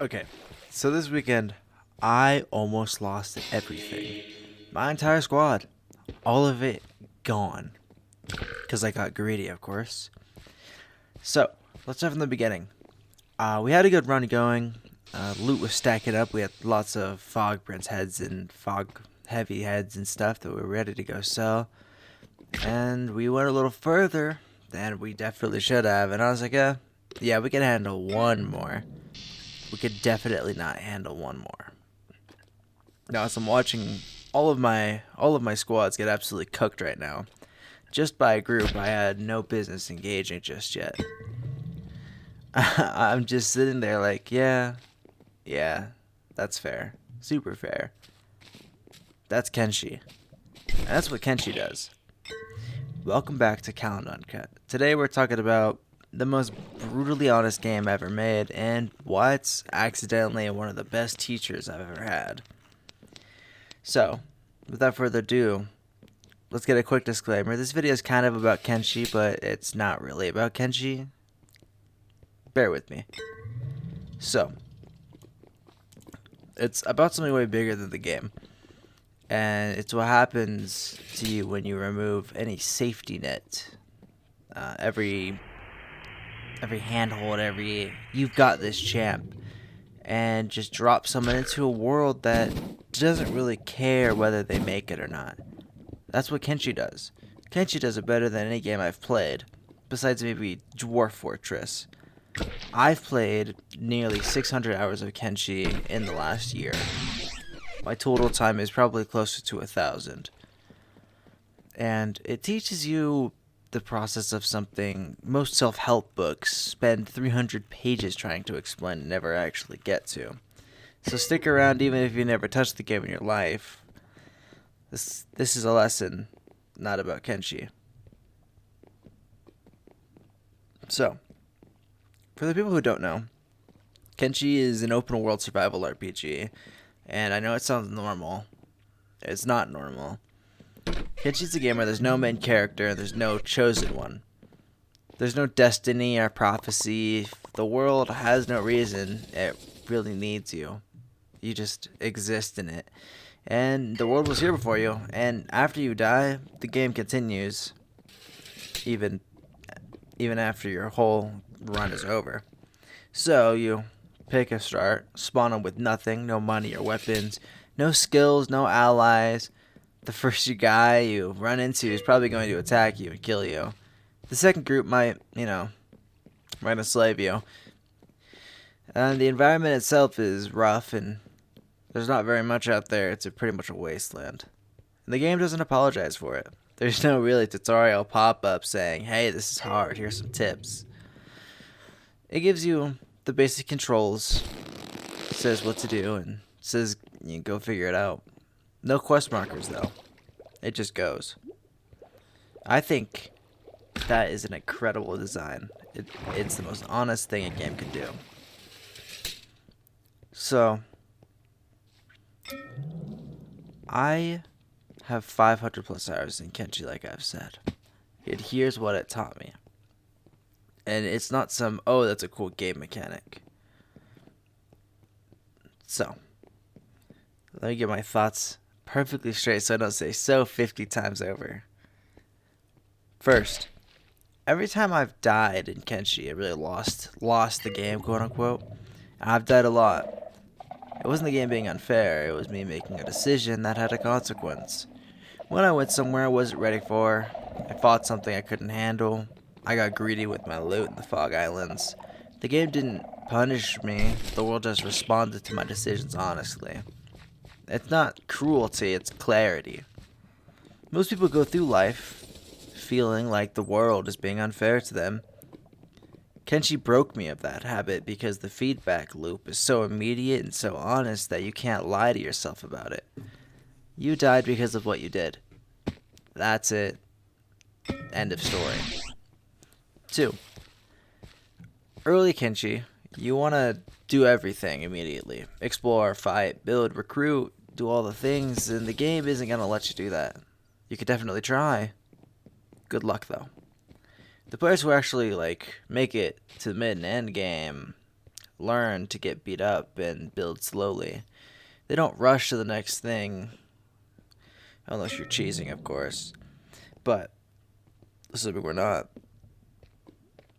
Okay, so this weekend, I almost lost everything. My entire squad. All of it gone. Because I got greedy, of course. So, let's start from the beginning. We had a good run going. Loot was stacking up. We had lots of fog prince heads and fog heavy heads and stuff that we were ready to go sell. And we went a little further than we definitely should have. And I was like, yeah, we can handle one more. We could definitely not handle one more. Now, as I'm watching all of my squads get absolutely cooked right now, just by a group I had no business engaging just yet. I'm just sitting there like, yeah, that's fair, super fair. That's Kenshi, and that's what Kenshi does. Welcome back to Caelan Uncut. Today we're talking about the most brutally honest game ever made and why it's accidentally one of the best teachers I've ever had. So, without further ado, let's get a quick disclaimer. This video is kind of about Kenshi, but it's not really about Kenshi. Bear with me. So, it's about something way bigger than the game. And it's what happens to you when you remove any safety net. Every handhold, you've got this champ. And just drop someone into a world that doesn't really care whether they make it or not. That's what Kenshi does. Kenshi does it better than any game I've played, besides maybe Dwarf Fortress. I've played nearly 600 hours of Kenshi in the last year. My total time is probably closer to 1,000. And it teaches you the process of something most self-help books spend 300 pages trying to explain and never actually get to. So stick around even if you never touched the game in your life. This is a lesson not about Kenshi. So, for the people who don't know, Kenshi is an open world survival RPG, and I know it sounds normal. It's not normal. Kenshi's a game where there's no main character and there's no chosen one. There's no destiny or prophecy. The world has no reason it really needs you. You just exist in it. And the world was here before you, and after you die, the game continues, even after your whole run is over. So you pick a start, spawn them with nothing, no money or weapons, no skills, no allies. The first guy you run into is probably going to attack you and kill you. The second group might enslave you. And the environment itself is rough and there's not very much out there. It's pretty much a wasteland. And the game doesn't apologize for it. There's no really tutorial pop-up saying, hey, this is hard, here's some tips. It gives you the basic controls, says what to do, and says you go figure it out. No quest markers, though. It just goes. I think that is an incredible design. It's the most honest thing a game can do. So, I have 500 plus hours in Kenshi, like I've said. And here's what it taught me. And it's not some, oh, that's a cool game mechanic. So, let me get my thoughts perfectly straight so I don't say so 50 times over. First, every time I've died in Kenshi, I really lost the game, quote unquote. I've died a lot. It wasn't the game being unfair, it was me making a decision that had a consequence. When I went somewhere I wasn't ready for, I fought something I couldn't handle, I got greedy with my loot in the Fog Islands. The game didn't punish me, the world just responded to my decisions honestly. It's not cruelty, it's clarity. Most people go through life feeling like the world is being unfair to them. Kenshi broke me of that habit because the feedback loop is so immediate and so honest that you can't lie to yourself about it. You died because of what you did. That's it. End of story. 2. Early Kenshi, you want to do everything immediately. Explore, fight, build, recruit, do all the things, and the game isn't going to let you do that. You could definitely try. Good luck, though. The players who actually make it to the mid and end game learn to get beat up and build slowly. They don't rush to the next thing, unless you're cheesing, of course. But, assuming we're not,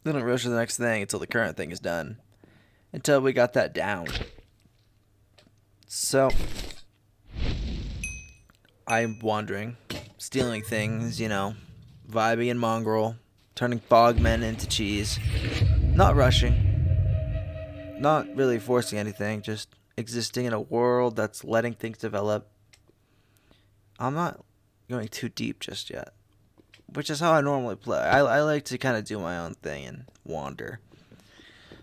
they don't rush to the next thing until the current thing is done. Until we got that down. So, I'm wandering, stealing things, vibing in mongrel, turning fogmen into cheese, not rushing, not really forcing anything, just existing in a world that's letting things develop. I'm not going too deep just yet, which is how I normally play. I like to kind of do my own thing and wander.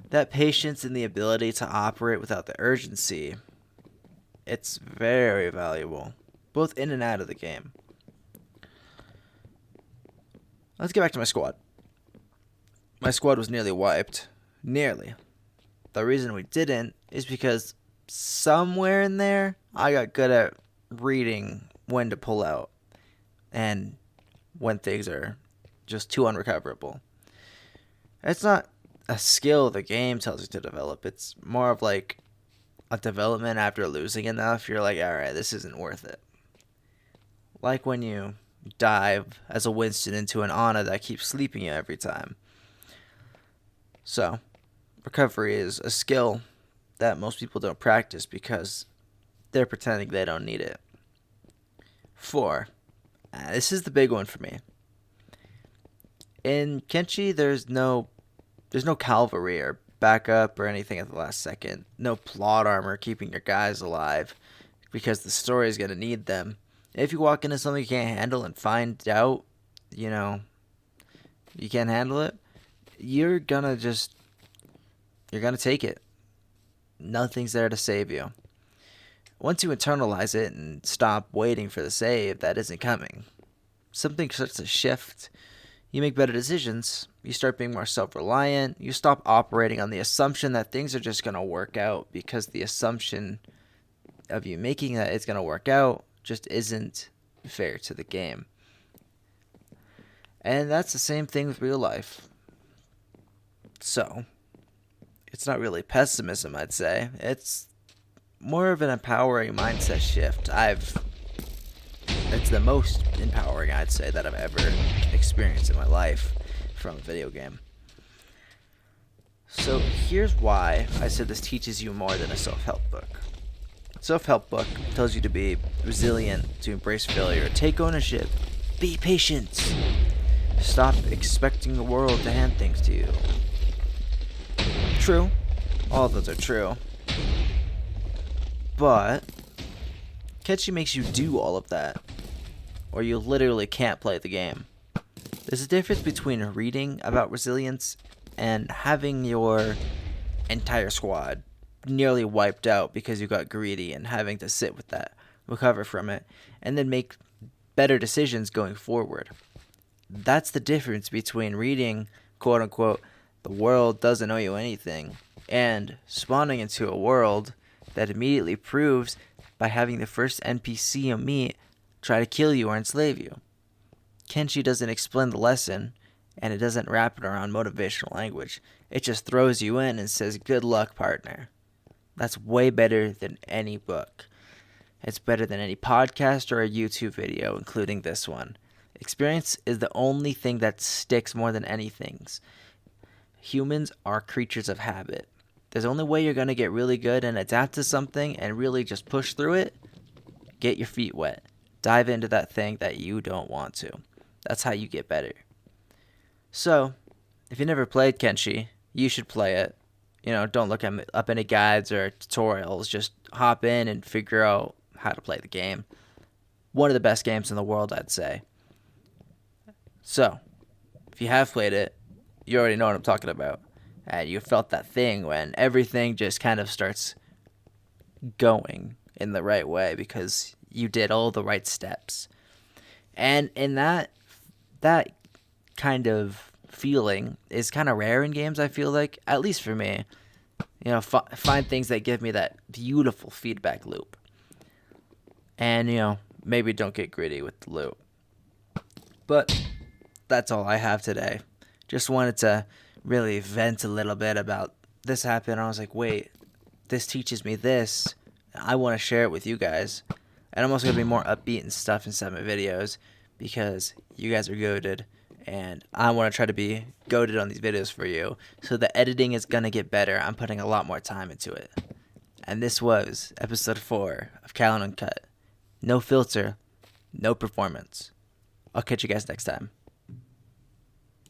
That patience and the ability to operate without the urgency, it's very valuable, both in and out of the game. Let's get back to my squad. My squad was nearly wiped. Nearly. The reason we didn't is because somewhere in there, I got good at reading when to pull out and when things are just too unrecoverable. It's not a skill the game tells you to develop. It's more of like a development after losing enough. You're like, alright, this isn't worth it. Like when you dive as a Winston into an Ana that keeps sleeping you every time. So, recovery is a skill that most people don't practice because they're pretending they don't need it. 4. This is the big one for me. In Kenshi, there's no cavalry or backup or anything at the last second. No plot armor keeping your guys alive because the story is going to need them. If you walk into something you can't handle and find out, you can't handle it, you're going to take it. Nothing's there to save you. Once you internalize it and stop waiting for the save that isn't coming, something starts to shift. You make better decisions. You start being more self-reliant. You stop operating on the assumption that things are just going to work out because the assumption of you making that it's going to work out just isn't fair to the game. And that's the same thing with real life. So, it's not really pessimism, I'd say. It's more of an empowering mindset shift. It's the most empowering, I'd say, that I've ever experienced in my life from a video game. So here's why I said this teaches you more than a self-help book. Self-help book tells you to be resilient, to embrace failure, take ownership, be patient, stop expecting the world to hand things to you. True, all of those are true, but Kenshi makes you do all of that, or you literally can't play the game. There's a difference between reading about resilience and having your entire squad nearly wiped out because you got greedy and having to sit with that, recover from it, and then make better decisions going forward. That's the difference between reading, quote unquote, the world doesn't owe you anything, and spawning into a world that immediately proves by having the first NPC you meet try to kill you or enslave you. Kenshi doesn't explain the lesson, and it doesn't wrap it around motivational language. It just throws you in and says, good luck, partner. That's way better than any book. It's better than any podcast or a YouTube video, including this one. Experience is the only thing that sticks more than anything. Humans are creatures of habit. There's only way you're going to get really good and adapt to something and really just push through it. Get your feet wet. Dive into that thing that you don't want to. That's how you get better. So, if you never played Kenshi, you should play it. Don't look up any guides or tutorials. Just hop in and figure out how to play the game. One of the best games in the world, I'd say. So, if you have played it, you already know what I'm talking about. And you felt that thing when everything just kind of starts going in the right way because you did all the right steps. And in that kind of feeling is kind of rare in games, I feel like, at least for me. Find things that give me that beautiful feedback loop. And, maybe don't get greedy with the loot. But that's all I have today. Just wanted to really vent a little bit about this happened. I was like, wait, this teaches me this. I want to share it with you guys. And I'm also going to be more upbeat and stuff inside my videos because you guys are goated. And I want to try to be goated on these videos for you. So the editing is going to get better. I'm putting a lot more time into it. And this was episode 4 of Caelan Uncut. No filter, no performance. I'll catch you guys next time.